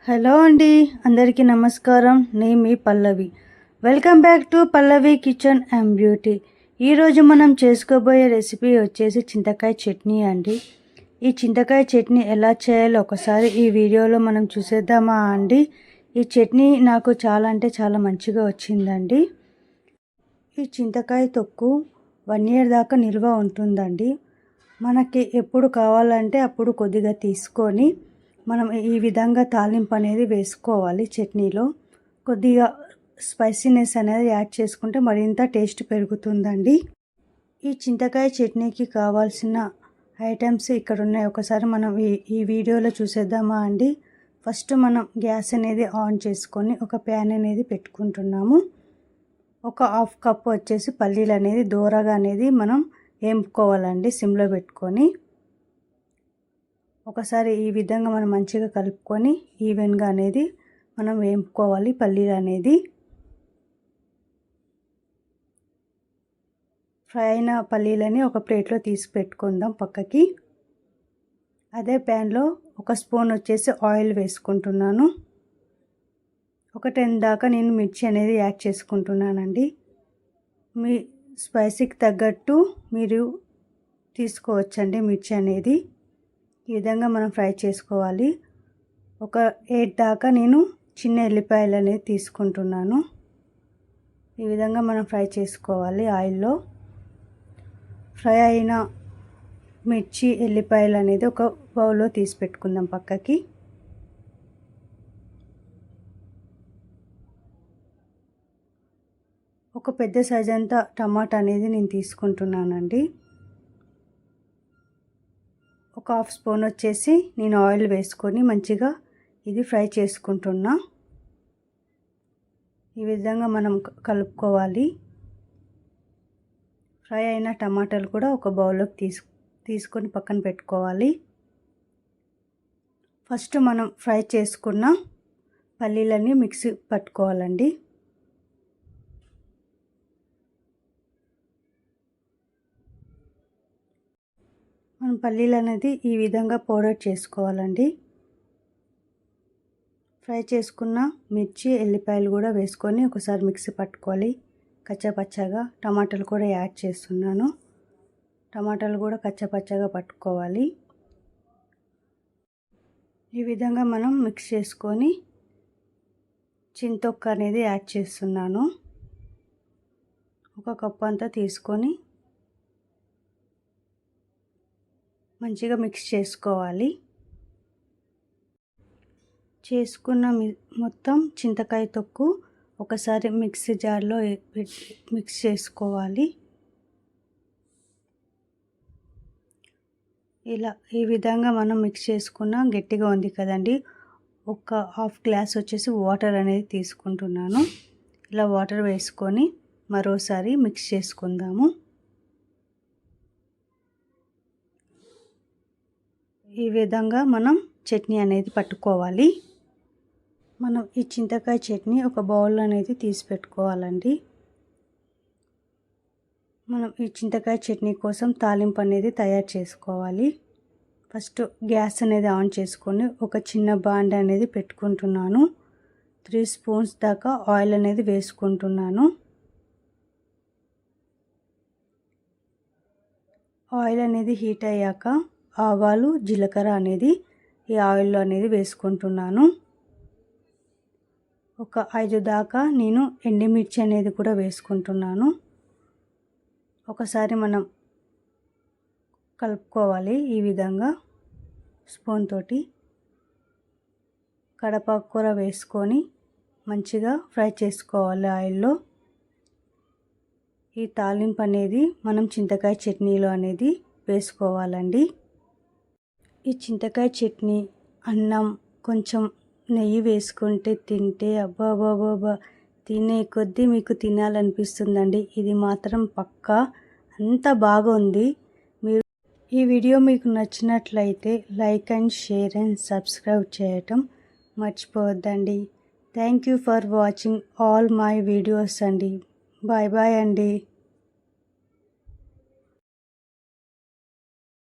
Hello అండి, అందరికీ నమస్కారం. నేను మీ Pallavi. Welcome back to Pallavi kitchen and beauty. ఈరోజు మనం చేసుకోబోయే రెసిపీ వచ్చేసి చింతకాయ చట్నీ అండి. ఈ చింతకాయ చట్నీ ఎలా చేయాలో ఒకసారి ఈ వీడియోలో మనం చూసేద్దామా అండి. ఈ చట్నీ నాకు చాలా అంటే చాలా మంచిగా వచ్చిందండి. ఈ చింతకాయ తొక్కు 1 year దాకా నిల్వ ఉంటుందండి. మనకి ఎప్పుడు కావాలంటే అప్పుడు కొద్దిగా తీసుకొని మనం ఈ విధంగా తాలింపు అనేది వేసుకోవాలి. చట్నీలో కొద్దిగా స్పైసీనెస్ అనేది యాడ్ చేసుకుంటే మరింత టేస్ట్ పెరుగుతుందండి. ఈ చింతకాయ చట్నీకి కావాల్సిన ఐటమ్స్ ఇక్కడ ఉన్నాయి. ఒకసారి మనం ఈ వీడియోలో చూసేద్దామా అండి. ఫస్ట్ మనం గ్యాస్ అనేది ఆన్ చేసుకొని ఒక ప్యాన్ అనేది పెట్టుకుంటున్నాము. ఒక 1/2 కప్ వచ్చేసి పల్లీలు అనేది దోరగా అనేది మనం వేపుకోవాలండి. సిమ్లో పెట్టుకొని ఒకసారి ఈ విధంగా మనం మంచిగా కలుపుకొని ఈవెన్గా అనేది మనం వేపుకోవాలి. పల్లీలు అనేది ఫ్రై అయిన పల్లీలని ఒక ప్లేట్లో తీసి పెట్టుకుందాం పక్కకి. అదే ప్యాన్లో 1 స్పూన్ వచ్చేసి ఆయిల్ వేసుకుంటున్నాను. ఒక 10 దాకా నేను మిర్చి అనేది యాడ్ చేసుకుంటున్నానండి. మీ స్పైసీకి తగ్గట్టు మీరు తీసుకోవచ్చండి మిర్చి అనేది. ఈ విధంగా మనం ఫ్రై చేసుకోవాలి. ఒక 8 దాకా నేను చిన్న ఎల్లిపాయలు అనేది తీసుకుంటున్నాను. ఈ విధంగా మనం ఫ్రై చేసుకోవాలి ఆయిల్లో. ఫ్రై అయిన మిర్చి ఎల్లిపాయలు అనేది ఒక బౌల్లో తీసి పెట్టుకుందాం పక్కకి. ఒక పెద్ద సైజ్ అంతా టమాటా అనేది నేను తీసుకుంటున్నానండి. ఒక 1/2 స్పూన్ వచ్చేసి నేను ఆయిల్ వేసుకొని మంచిగా ఇది ఫ్రై చేసుకుంటున్నా. ఈ విధంగా మనం కలుపుకోవాలి. ఫ్రై అయిన టమాటాలు కూడా ఒక బౌల్లోకి తీసుకొని పక్కన పెట్టుకోవాలి. ఫస్ట్ మనం ఫ్రై చేసుకున్న పల్లీలని మిక్సీ పట్టుకోవాలండి. మనం పల్లీలు అనేది ఈ విధంగా పౌడర్ చేసుకోవాలండి. ఫ్రై చేసుకున్న మిర్చి ఎల్లిపాయలు కూడా వేసుకొని ఒకసారి మిక్సీ పట్టుకోవాలి కచ్చాపచ్చాగా. టమాటాలు కూడా యాడ్ చేస్తున్నాను. టమాటాలు కూడా కచ్చాపచ్చాగా పట్టుకోవాలి. ఈ విధంగా మనం మిక్స్ చేసుకొని చింతొక్కు అనేది యాడ్ చేస్తున్నాను. 1 కప్ అంతా తీసుకొని మంచిగా మిక్స్ చేసుకోవాలి. చేసుకున్న మొత్తం చింతకాయ తొక్కు ఒకసారి మిక్సీ జార్లో మిక్స్ చేసుకోవాలి. ఇలా ఈ విధంగా మనం మిక్స్ చేసుకున్న గట్టిగా ఉంది కదండి. ఒక 1/2 గ్లాస్ వచ్చేసి వాటర్ అనేది తీసుకుంటున్నాను. ఇలా వాటర్ వేసుకొని మరోసారి మిక్స్ చేసుకుందాము. ఈ విధంగా మనం చట్నీ అనేది పట్టుకోవాలి. మనం ఈ చింతకాయ చట్నీ ఒక బౌల్ అనేది తీసి పెట్టుకోవాలండి. మనం ఈ చింతకాయ చట్నీ కోసం తాలింపు అనేది తయారు చేసుకోవాలి. ఫస్ట్ గ్యాస్ అనేది ఆన్ చేసుకొని ఒక చిన్న బాండ్ అనేది పెట్టుకుంటున్నాను. 3 స్పూన్స్ దాకా ఆయిల్ అనేది వేసుకుంటున్నాను. ఆయిల్ అనేది హీట్ అయ్యాక ఆవాలు జీలకర్ర అనేది ఈ ఆయిల్లో అనేది వేసుకుంటున్నాను. ఒక 5 దాకా నేను ఎండుమిర్చి అనేది కూడా వేసుకుంటున్నాను. ఒకసారి మనం కలుపుకోవాలి. ఈ విధంగా స్పూన్ తోటి కరివేపాకు కూర వేసుకొని మంచిగా ఫ్రై చేసుకోవాలి ఆయిల్లో. ఈ తాలింపు అనేది మనం చింతకాయ చట్నీలో అనేది వేసుకోవాలండి. ఈ చింతకాయ చట్నీ అన్నం కొంచెం నెయ్యి వేసుకుంటే తింటే అబ్బాబాబాబా తినే కొద్దీ మీకు తినాలనిపిస్తుందండి. ఇది మాత్రం పక్కా అంత బాగుంది. మీరు ఈ వీడియో మీకు నచ్చినట్లయితే like and share and subscribe చేయటం మర్చిపోవద్దండి. Thank you for watching all my videos అండి. బాయ్ బాయ్ అండి.